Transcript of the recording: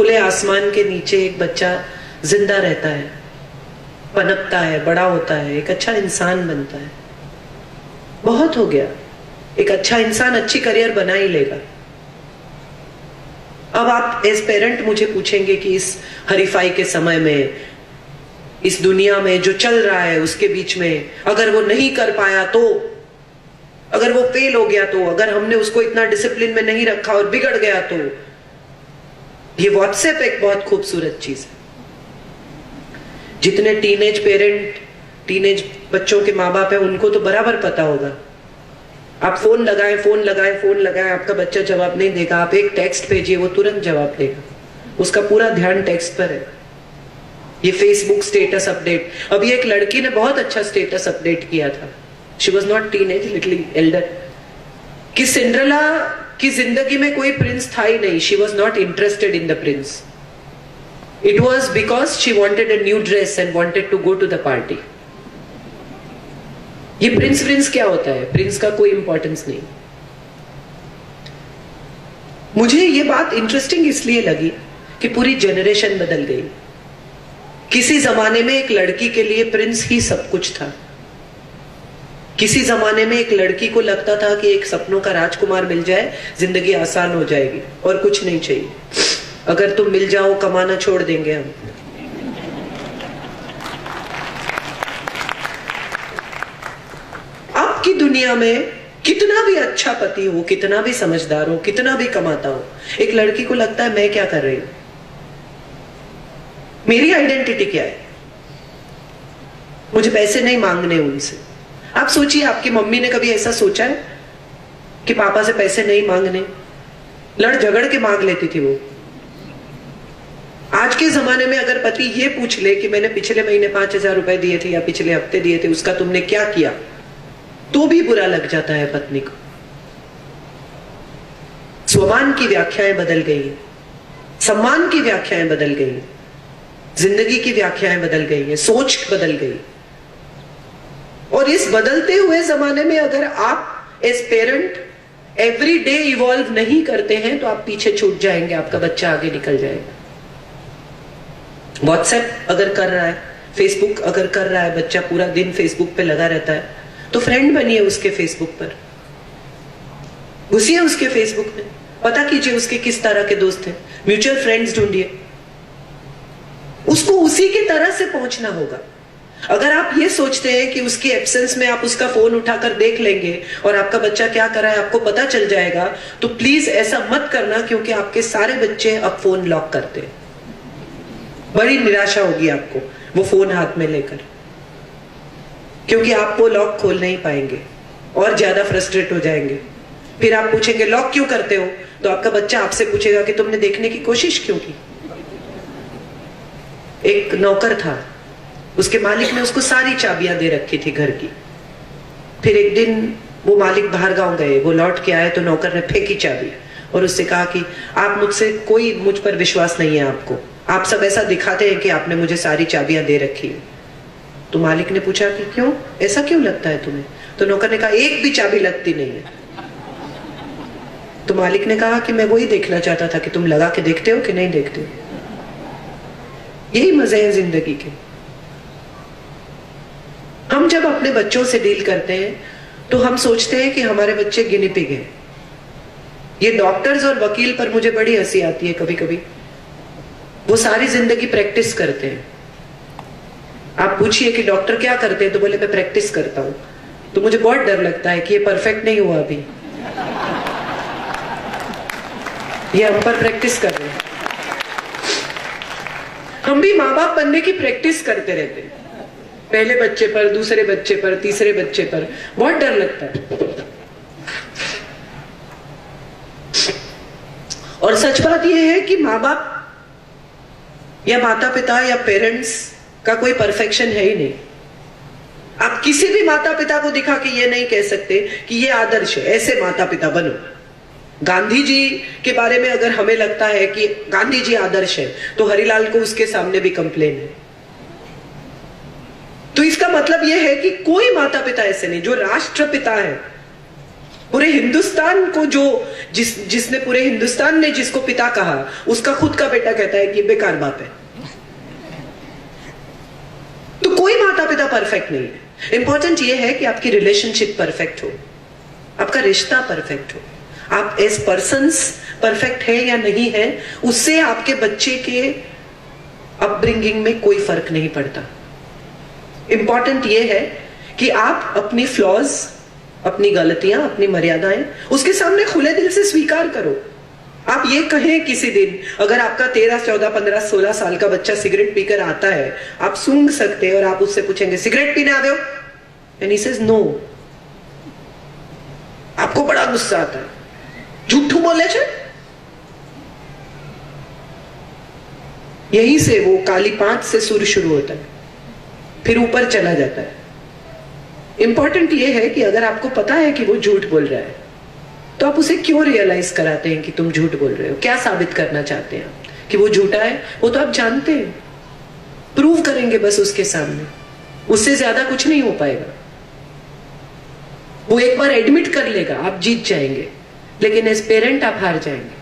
खुले आसमान के नीचे एक बच्चा जिंदा रहता है, पनपता है, बड़ा होता है, एक अच्छा इंसान बनता है। बहुत हो गया, एक अच्छा इंसान अच्छी करियर बना ही लेगा। अब आप एज पेरेंट मुझे पूछेंगे कि इस हरीफाई के समय में, इस दुनिया में जो चल रहा है उसके बीच में, अगर वो नहीं कर पाया तो, अगर वो फेल हो गया तो, अगर हमने उसको इतना डिसिप्लिन में नहीं रखा और बिगड़ गया तो। ये व्हाट्सएप एक बहुत खूबसूरत चीज है। जितने टीनेज पेरेंट, टीनेज बच्चों के माँ बाप है, उनको तो बराबर पता होगा। आप फोन लगाएं, फोन लगाएं, फोन लगाएं, आपका बच्चा जवाब नहीं देगा। आप एक टेक्स्ट भेजिए, वो तुरंत जवाब देगा। उसका पूरा ध्यान टेक्स्ट पर है। ये फेसबुक स्टेटस अपडेट, अभी एक लड़की ने बहुत अच्छा स्टेटस अपडेट किया था। She was not teenage, little elder, कि सिंड्रेला की जिंदगी में कोई प्रिंस था ही नहीं। She was not interested in the prince. It was because she wanted a new dress and wanted to go to the party. ये प्रिंस क्या होता है? प्रिंस का कोई इंपॉर्टेंस नहीं। मुझे ये बात इंटरेस्टिंग इसलिए लगी कि पूरी जनरेशन बदल गई। किसी जमाने में एक लड़की के लिए प्रिंस ही सब कुछ था। किसी जमाने में एक लड़की को लगता था कि एक सपनों का राजकुमार मिल जाए, जिंदगी आसान हो जाएगी और कुछ नहीं चाहिए। अगर तुम मिल जाओ, कमाना छोड़ देंगे हम। आपकी दुनिया में कितना भी अच्छा पति हो, कितना भी समझदार हो, कितना भी कमाता हो, एक लड़की को लगता है मैं क्या कर रही हूं, मेरी आइडेंटिटी क्या है, मुझे पैसे नहीं मांगने उनसे। आप सोचिए, आपकी मम्मी ने कभी ऐसा सोचा है कि पापा से पैसे नहीं मांगने? लड़ झगड़ के मांग लेती थी वो। आज के जमाने में अगर पति ये पूछ ले कि मैंने पिछले महीने 5,000 रुपए दिए थे या पिछले हफ्ते दिए थे, उसका तुमने क्या किया, तो भी बुरा लग जाता है पत्नी को। स्वमान की व्याख्याएं बदल गई, सम्मान की व्याख्याएं बदल गई, जिंदगी की व्याख्याएं बदल गई है, सोच बदल गई। और इस बदलते हुए जमाने में अगर आप as parent every day evolve नहीं करते हैं तो आप पीछे छूट जाएंगे, आपका बच्चा आगे निकल जाएगा। व्हाट्सएप अगर कर रहा है, फेसबुक अगर कर रहा है, बच्चा पूरा दिन फेसबुक पे लगा रहता है, तो फ्रेंड बनिए उसके फेसबुक पर, घुसिए उसके फेसबुक में, पता कीजिए उसके किस तरह के दोस्त हैं, म्यूचुअल फ्रेंड्स ढूंढिए। उसको उसी की तरह से पहुंचना होगा। अगर आप ये सोचते हैं कि उसकी एब्सेंस में आप उसका फोन उठाकर देख लेंगे और आपका बच्चा क्या कर रहा है आपको पता चल जाएगा, तो प्लीज ऐसा मत करना, क्योंकि आपके सारे बच्चे अब फोन लॉक करते हैं। बड़ी निराशा होगी आपको वो फोन हाथ में लेकर, क्योंकि आप वो लॉक खोल नहीं पाएंगे और ज्यादा फ्रस्ट्रेट हो जाएंगे। फिर आप पूछेंगे लॉक क्यों करते हो, तो आपका बच्चा आपसे पूछेगा कि तुमने देखने की कोशिश क्यों की। एक नौकर था, उसके मालिक ने उसको सारी चाबियां दे रखी थी घर की। फिर एक दिन वो मालिक बाहर गांव गए, वो लौट के आए तो नौकर ने फेंकी चाबी और उससे कहा कि आप मुझ पर विश्वास नहीं है आपको, आप सब ऐसा दिखाते हैं कि आपने मुझे सारी चाबियां दे रखी है। तो मालिक ने पूछा कि क्यों, ऐसा क्यों लगता है तुम्हें? तो नौकर ने कहा एक भी चाबी लगती नहीं है। तो मालिक ने कहा कि मैं वही देखना चाहता था कि तुम लगा के देखते हो कि नहीं देखते हो। यही मजे हैं जिंदगी के। हम जब अपने बच्चों से डील करते हैं तो हम सोचते हैं कि हमारे बच्चे गिनी पिग हैं। ये डॉक्टर्स और वकील पर मुझे बड़ी हंसी आती है कभी कभी। वो सारी जिंदगी प्रैक्टिस करते हैं। आप पूछिए कि डॉक्टर क्या करते हैं, तो बोले मैं प्रैक्टिस करता हूं। तो मुझे बहुत डर लगता है कि ये परफेक्ट नहीं हुआ अभी, ये हम पर प्रैक्टिस कर रहे हैं। हम भी माँ बाप बनने की प्रैक्टिस करते रहते हैं, पहले बच्चे पर, दूसरे बच्चे पर, तीसरे बच्चे पर। बहुत डर लगता है। और सच बात यह है कि माँ बाप या माता पिता या पेरेंट्स का कोई परफेक्शन है ही नहीं। आप किसी भी माता पिता को दिखा के ये नहीं कह सकते कि ये आदर्श है, ऐसे माता पिता बनो। गांधी जी के बारे में अगर हमें लगता है कि गांधी जी आदर्श है, तो हरिलाल को उसके सामने भी कंप्लेन है। तो इसका मतलब यह है कि कोई माता पिता ऐसे नहीं। जो राष्ट्रपिता है पूरे हिंदुस्तान को जिसने पूरे हिंदुस्तान ने जिसको पिता कहा, उसका खुद का बेटा कहता है कि ये बेकार बाप है। तो कोई माता पिता परफेक्ट नहीं है। इंपॉर्टेंट ये है कि आपकी रिलेशनशिप परफेक्ट हो, आपका रिश्ता परफेक्ट हो, आप एज पर्सन्स परफेक्ट है या नहीं है, उससे आपके बच्चे के अपब्रिंगिंग में कोई फर्क नहीं पड़ता। इंपॉर्टेंट ये है कि आप अपनी फ्लॉज, अपनी गलतियां, अपनी मर्यादाएं उसके सामने खुले दिल से स्वीकार करो। आप ये कहें किसी दिन, अगर आपका 13, 14, 15, 16 साल का बच्चा सिगरेट पीकर आता है, आप सूंघ सकते हैं और आप उससे पूछेंगे सिगरेट पीने आ दो, एंड ही सेज नो। आपको बड़ा गुस्सा आता है, झूठू बोले छे। यहीं से वो काली 5 से सुर शुरू होता है, फिर ऊपर चला जाता है। इंपॉर्टेंट ये है कि अगर आपको पता है कि वो झूठ बोल रहा है, तो आप उसे क्यों रियलाइज कराते हैं कि तुम झूठ बोल रहे हो? क्या साबित करना चाहते हैं आप कि वो झूठा है? वो तो आप जानते हैं, प्रूव करेंगे बस उसके सामने, उससे ज्यादा कुछ नहीं हो पाएगा। वो एक बार एडमिट कर लेगा, आप जीत जाएंगे, लेकिन एज पेरेंट आप हार जाएंगे।